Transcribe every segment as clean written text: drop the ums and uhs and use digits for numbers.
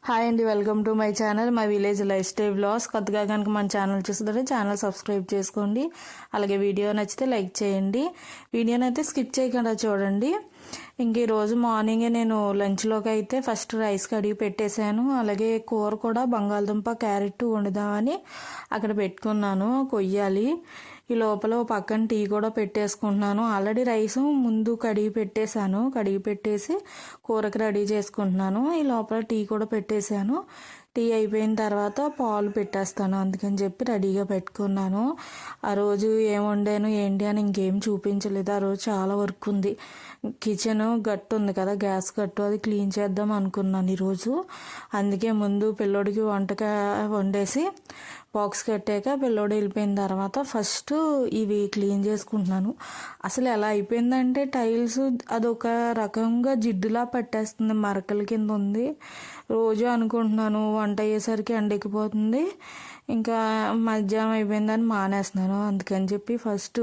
Hi అండి, welcome to my channel my village life style vlogs. కొత్తగా కనుక మన ఛానల్ చూస్తుంటే ఛానల్ సబ్స్క్రైబ్ చేసుకోండి. అలాగే వీడియో నచ్చితే లైక్ చేయండి. వీడియోని అయితే స్కిప్ చేయకుండా చూడండి. ఇంక ఈరోజు మార్నింగే నేను లంచ్లోకి అయితే ఫస్ట్ రైస్ కడిగి పెట్టేశాను. అలాగే కూర కూడా బంగాళదుంప క్యారెట్ వండుదామని అక్కడ పెట్టుకున్నాను, కొయ్యాలి. ఈ లోపల పక్కన టీ కూడా పెట్టేసుకుంటున్నాను. ఆల్రెడీ రైస్ ముందు కడిగి పెట్టేశాను, కడిగి పెట్టేసి కూరకి రెడీ చేసుకుంటున్నాను. ఈ లోపల టీ కూడా పెట్టేశాను. టీ అయిపోయిన తర్వాత పాలు పెట్టేస్తాను, అందుకని చెప్పి రెడీగా పెట్టుకున్నాను. ఆ రోజు ఏం వండాను ఏంటి అని ఇంకేం చూపించలేదు. ఆ రోజు చాలా వర్క్ ఉంది. కిచెన్ గట్టు ఉంది కదా, గ్యాస్ గట్టు, అది క్లీన్ చేద్దాం అనుకున్నాను ఈరోజు. అందుకే ముందు పిల్లోడికి వండేసి బాక్స్ కట్టాక పిల్లోడు వెళ్ళిపోయిన తర్వాత ఫస్ట్ ఇవి క్లీన్ చేసుకుంటున్నాను. అసలు ఎలా అయిపోయిందంటే టైల్స్ అదొక రకంగా జిడ్డులా పట్టేస్తుంది, మరకల కింద ఉంది. రోజు అనుకుంటున్నాను వంట అయ్యేసరికి ఎండెక్కిపోతుంది, ఇంకా మధ్యాహ్నం అయిపోయిందని మానేస్తున్నాను. అందుకని చెప్పి ఫస్ట్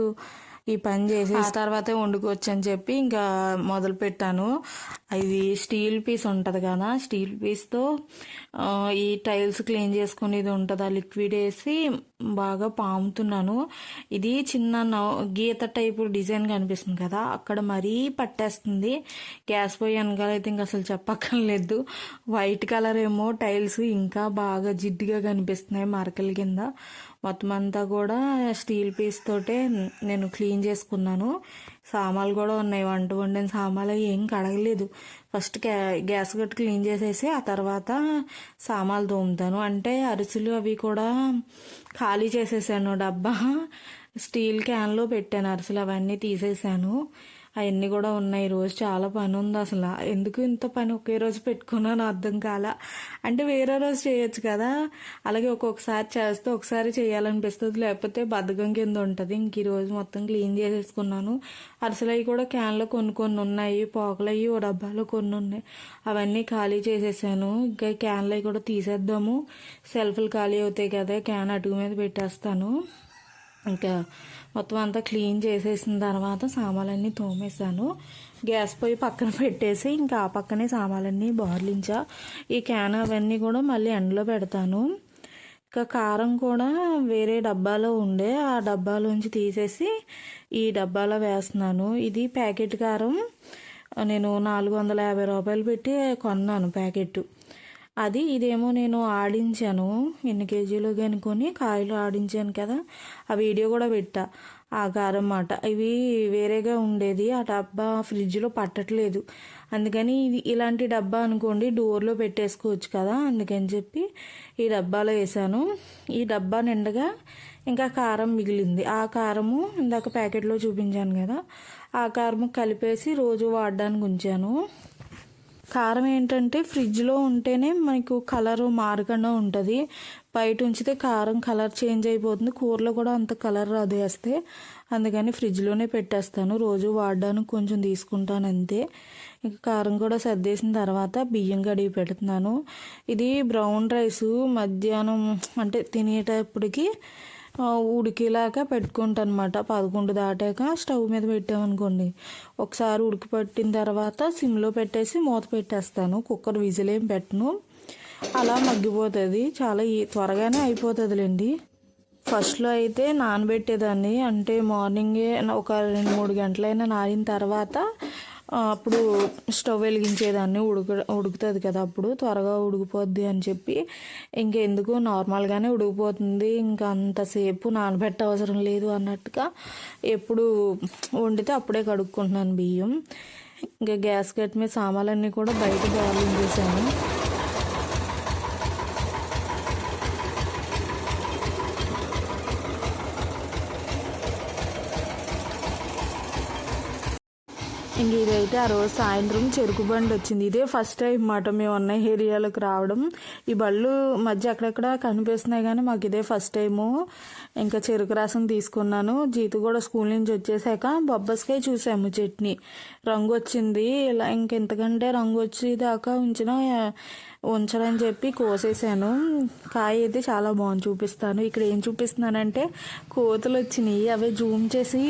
ఈ పని చేసి తర్వాతే వండుకోవచ్చు అని చెప్పి ఇంకా మొదలు పెట్టాను. ఇది స్టీల్ పీస్ ఉంటుంది కదా, స్టీల్ పీస్తో ఈ టైల్స్ క్లీన్ చేసుకునేది ఉంటుంది, ఆ లిక్విడ్ వేసి బాగా పాముతున్నాను. ఇది చిన్న గీత టైపు డిజైన్ కనిపిస్తుంది కదా, అక్కడ మరీ పట్టేస్తుంది. గ్యాస్ పొయ్యి వెనకాల అయితే ఇంకా అసలు చెప్పక్కర్లేదు. వైట్ కలర్ ఏమో టైల్స్ ఇంకా బాగా జిడ్డుగా కనిపిస్తున్నాయి మరకల కింద. మొత్తం అంతా కూడా స్టీల్ పీస్ తోటే నేను క్లీన్ చేసుకున్నాను. సామాన్లు కూడా ఉన్నాయి, వంట వండిన సామాన్లు ఏం కడగలేదు. ఫస్ట్ గ్యాస్ గట్టు క్లీన్ చేసేసి ఆ తర్వాత సామాన్లు తోముతాను. అంటే అరిసెలు అవి కూడా ఖాళీ చేసేసాను, డబ్బా స్టీల్ క్యాన్లో పెట్టాను, అరిసెలు అవన్నీ తీసేసాను. అవన్నీ కూడా ఉన్నాయి. రోజు చాలా పని ఉంది. అసలు ఎందుకు ఇంత పని ఒకే రోజు పెట్టుకున్నాను అర్థం కాల. అంటే వేరే రోజు చేయొచ్చు కదా, అలాగే ఒక్కొక్కసారి చేస్తే ఒకసారి చేయాలనిపిస్తుంది, లేకపోతే బద్ధకం కింద ఉంటుంది. ఇంక ఈరోజు మొత్తం క్లీన్ చేసేసుకున్నాను. అరిసెలు అవి కూడా క్యాన్లో కొన్ని ఉన్నాయి, పోకలు అవి ఓ డబ్బాలో కొన్ని ఉన్నాయి, అవన్నీ ఖాళీ చేసేసాను. ఇంకా క్యాన్లు అవి కూడా తీసేద్దాము, సెల్ఫ్లు ఖాళీ అవుతాయి కదా, క్యాన్ అటుకు మీద పెట్టేస్తాను. ఇంకా మొత్తం అంతా క్లీన్ చేసేసిన తర్వాత సామాన్లన్నీ తోమేసాను. గ్యాస్ పొయ్యి పక్కన పెట్టేసి ఇంకా ఆ పక్కనే సామాన్లన్నీ బార్లించా. ఈ క్యాన్ అవన్నీ కూడా మళ్ళీ ఎండలో పెడతాను. ఇంకా కారం కూడా వేరే డబ్బాలో ఉండే, ఆ డబ్బాలోంచి తీసేసి ఈ డబ్బాలో వేస్తున్నాను. ఇది ప్యాకెట్ కారం నేను 450 రూపాయలు పెట్టి కొన్నాను ప్యాకెట్. ఇదేమో నేను ఆడించాను, ఎన్ని కేజీలు కనుకొని కాయలు ఆడించాను కదా, ఆ వీడియో కూడా పెట్టా. ఆ కారం మాట ఇవి వేరేగా ఉండేది, ఆ డబ్బా ఫ్రిడ్జ్లో పట్టట్లేదు. అందుకని ఇలాంటి డబ్బా అనుకోండి డోర్లో పెట్టేసుకోవచ్చు కదా, అందుకని చెప్పి ఈ డబ్బాలో వేసాను. ఈ డబ్బా నిండగా ఇంకా కారం మిగిలింది. ఆ కారము ఇందాక ప్యాకెట్లో చూపించాను కదా, ఆ కారము కలిపేసి రోజు వాడడానికి ఉంచాను. కారం ఏంటంటే ఫ్రిడ్జ్లో ఉంటేనే మనకు కలరు మారకుండా ఉంటుంది, బయట ఉంచితే కారం కలర్ చేంజ్ అయిపోతుంది, కూరలో కూడా అంత కలర్ రాదు వేస్తే. అందుకని ఫ్రిడ్జ్లోనే పెట్టేస్తాను, రోజు వాడడానికి కొంచెం తీసుకుంటాను అంతే. ఇంకా కారం కూడా సర్దేసిన తర్వాత బియ్యం కడిగి పెడుతున్నాను. ఇది బ్రౌన్ రైసు మధ్యాహ్నం అంటే తినేటప్పటికి ఉడికేలాగా పెట్టుకుంటాను అనమాట. 11 దాటాక స్టవ్ మీద పెట్టామనుకోండి, ఒకసారి ఉడికి పట్టిన తర్వాత సిమ్లో పెట్టేసి మూత పెట్టేస్తాను. కుక్కర్ విజిల్ ఏం పెట్టను, అలా మగ్గిపోతుంది, చాలా త్వరగానే అయిపోతుందిలేండి. ఫస్ట్లో అయితే నానబెట్టేదాన్ని, అంటే మార్నింగే ఒక 2-3 గంటలైనా నానిన తర్వాత అప్పుడు స్టవ్ వెలిగించేదాన్ని, ఉడుకుతుంది కదా, అప్పుడు త్వరగా ఉడికిపోద్ది అని చెప్పి. ఇంకెందుకు నార్మల్గానే ఉడికిపోతుంది, ఇంకా అంతసేపు నానబెట్ట అవసరం లేదు అన్నట్టుగా ఎప్పుడు వండితే అప్పుడే కడుక్కుంటున్నాను బియ్యం. ఇంకా గ్యాస్ కట్ మీద సామాన్లన్నీ కూడా బయట బాయిలింగ్ చేశాను. ఇంక ఇదైతే ఆ రోజు సాయంత్రం చెరుకు బండి వచ్చింది. ఇదే ఫస్ట్ టైం అన్నమాట మేము ఉన్న ఏరియాలోకి రావడం. ఈ బళ్ళు మధ్య అక్కడక్కడ కనిపిస్తున్నాయి కానీ మాకు ఇదే ఫస్ట్ టైము. ఇంకా చెరుకు రసం తీసుకున్నాను. జీతు కూడా స్కూల్ నుంచి వచ్చేసాక బొబ్బస్కాయ చూసాము, చట్నీ రంగు వచ్చింది. ఇలా ఇంకెంతకంటే రంగు వచ్చేదాకా ఉంచడని చెప్పి కోసేసాను. కాయ అయితే చాలా బాగుంది, చూపిస్తాను. ఇక్కడ ఏం చూపిస్తున్నానంటే కోతులు వచ్చినాయి, అవి జూమ్ చేసి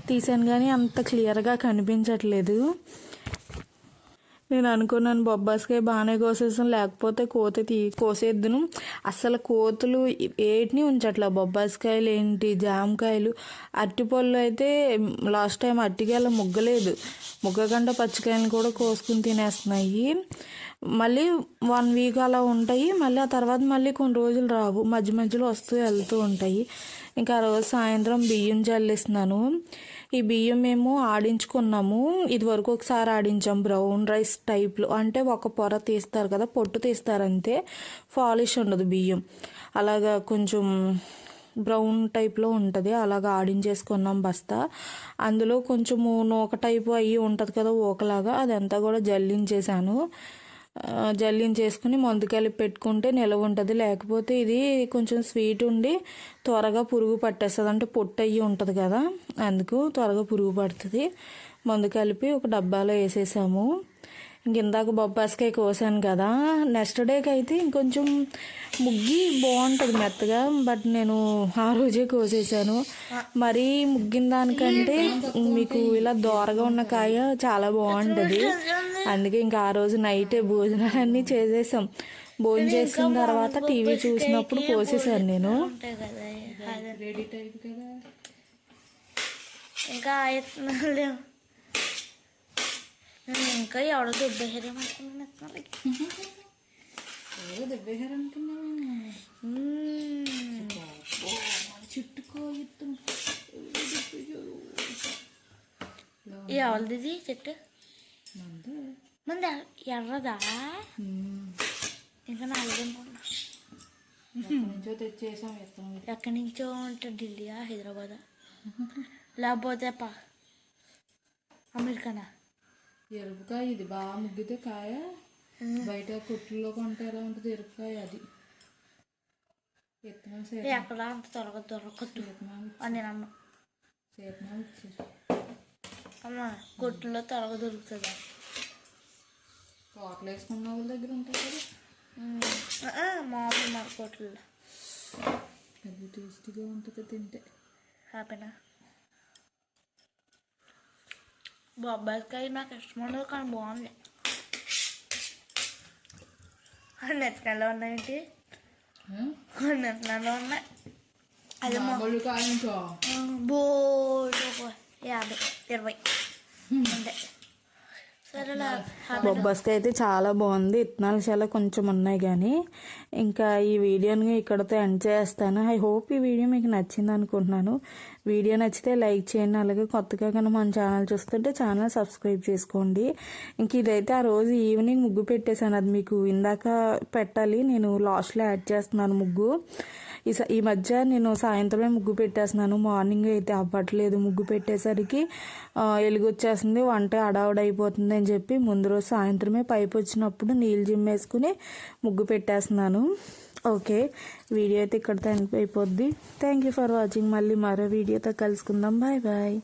తీసాను కానీ అంత క్లియర్గా కనిపించట్లేదు. నేను అనుకున్నాను బొబ్బాస్కాయ బాగానే కోసేసాను, లేకపోతే కోసేద్దును. అసలు కోతులు ఏటిని ఉంచట్లా, బొబ్బాస్కాయలు ఏంటి, జామకాయలు, అరటిపళ్ళు అయితే లాస్ట్ టైం అరటికాయలు ముగ్గలేదు, ముగ్గకుండా పచ్చికాయలు కూడా కోసుకుని తినేస్తున్నాయి. మళ్ళీ 1 వీక్ అలా ఉంటాయి, మళ్ళీ ఆ తర్వాత మళ్ళీ కొన్ని రోజులు రావు, మధ్య మధ్యలో వస్తూ వెళ్తూ ఉంటాయి. ఇంకా ఆ రోజు సాయంత్రం బియ్యం చల్లిస్తున్నాను. ఈ బియ్యం మేము ఆడించుకున్నాము, ఇది వరకు ఒకసారి ఆడించాం బ్రౌన్ రైస్ టైప్లో, అంటే ఒక పొర తీస్తారు కదా, పొట్టు తీస్తారు అంతే, పాలిష్ ఉండదు బియ్యం, అలాగా కొంచెం బ్రౌన్ టైప్లో ఉంటుంది, అలాగా ఆడించేసుకున్నాం బస్తా. అందులో కొంచెము నూక టైపు అయ్యి ఉంటుంది కదా ఊకలాగా, అదంతా కూడా జల్లించేసాను. జల్లించేసుకుని మందు కలిపి పెట్టుకుంటే నిలవ ఉంటుంది, లేకపోతే ఇది కొంచెం స్వీట్ ఉండి త్వరగా పురుగు పట్టేస్తుంది, అంటే పొట్టు అయ్యి ఉంటుంది కదా, అందుకు త్వరగా పురుగు పడుతుంది. మందు కలిపి ఒక డబ్బాలో వేసేసాము. ఇందాక బొబ్బాస్కాయ కోసాను కదా, నెక్స్ట్ డేకి అయితే ఇంకొంచెం ముగ్గి బాగుంటుంది మెత్తగా, బట్ నేను ఆ రోజే కోసేసాను. మరీ ముగ్గిన దానికంటే మీకు ఇలా దోరగా ఉన్న కాయ చాలా బాగుంటుంది. అందుకే ఇంకా ఆ రోజు నైటే భోజనాలన్నీ చేసేసాం. భోజనం చేసిన తర్వాత టీవీ చూసినప్పుడు కోసేసాను నేను. ఇంకా ఎవడో దెబ్బేసారేమనుకున్నాను, చుట్టుకో ఎవరిది చెట్టు మంది ఎర్రదా, ఇంకా నాలుగనుకున్నా. తెచ్చేసాం. ఎక్కడి నుంచో ఉంటుంది, ఢిల్లీయా హైదరాబాదా లేకపోతే అమెరికానా. ఎరుపుకాయ ఇది బాగా ముగ్గితే కాయ, బయట కొట్టుల్లో కొంటే ఎలా ఉంటుంది ఎరుపుకాయ, అది ఎక్కడ అంత త్వరగా దొరకదు అని నేను అన్నా. అమ్మా కొట్టుల్లో త్వరగా దొరుకుతుంది, తోటలు వేసుకున్న వాళ్ళ దగ్గర ఉంటుంది కదా మామూలు మా కొట్టుల్లో. అది టేస్టీగా ఉంటుంది తింటే. హ్యాపీనా బొబ్బాయికాయ నాకు ఇష్టం ఉండదు, కానీ బాగుంది. నెత్తనాలో ఉన్నాయేంటి, నెత్తనాలో ఉన్నాయి, అది బోర్డు 50 20 అంతే. బొబ్బాస్కాయ అయితే చాలా బాగుంది, ఇత్తనాలు చాలా కొంచెం ఉన్నాయి, కానీ ఇంకా ఈ వీడియోని ఇక్కడతో ఎండ్ చేస్తాను. ఐ హోప్ ఈ వీడియో మీకు నచ్చింది అనుకుంటున్నాను. వీడియో నచ్చితే లైక్ చేయండి, అలాగే కొత్తగా కనుక మన ఛానల్ చూస్తుంటే ఛానల్ సబ్స్క్రైబ్ చేసుకోండి. ఇంక ఇదైతే ఆ రోజు ఈవినింగ్ ముగ్గు పెట్టేశాను, అది మీకు ఇందాక పెట్టాలి, నేను లాస్ట్లో యాడ్ చేస్తున్నాను ముగ్గు. ఈ మధ్య నేను సాయంత్రమే ముగ్గు పెట్టేస్తున్నాను, మార్నింగ్ అయితే అవ్వట్లేదు. ముగ్గు పెట్టేసరికి ఎలుగు వచ్చేస్తుంది, వంట అడావుడైపోతుంది అని చెప్పి ముందు రోజు సాయంత్రమే పైపు వచ్చినప్పుడు నీళ్ళు జిమ్మేసుకుని ముగ్గు పెట్టేస్తున్నాను. ఓకే, వీడియో అయితే ఇక్కడితో అయిపోద్ది. Thank you for watching. మళ్ళీ మరో వీడియోతో కలుసుకుందాం. Bye bye.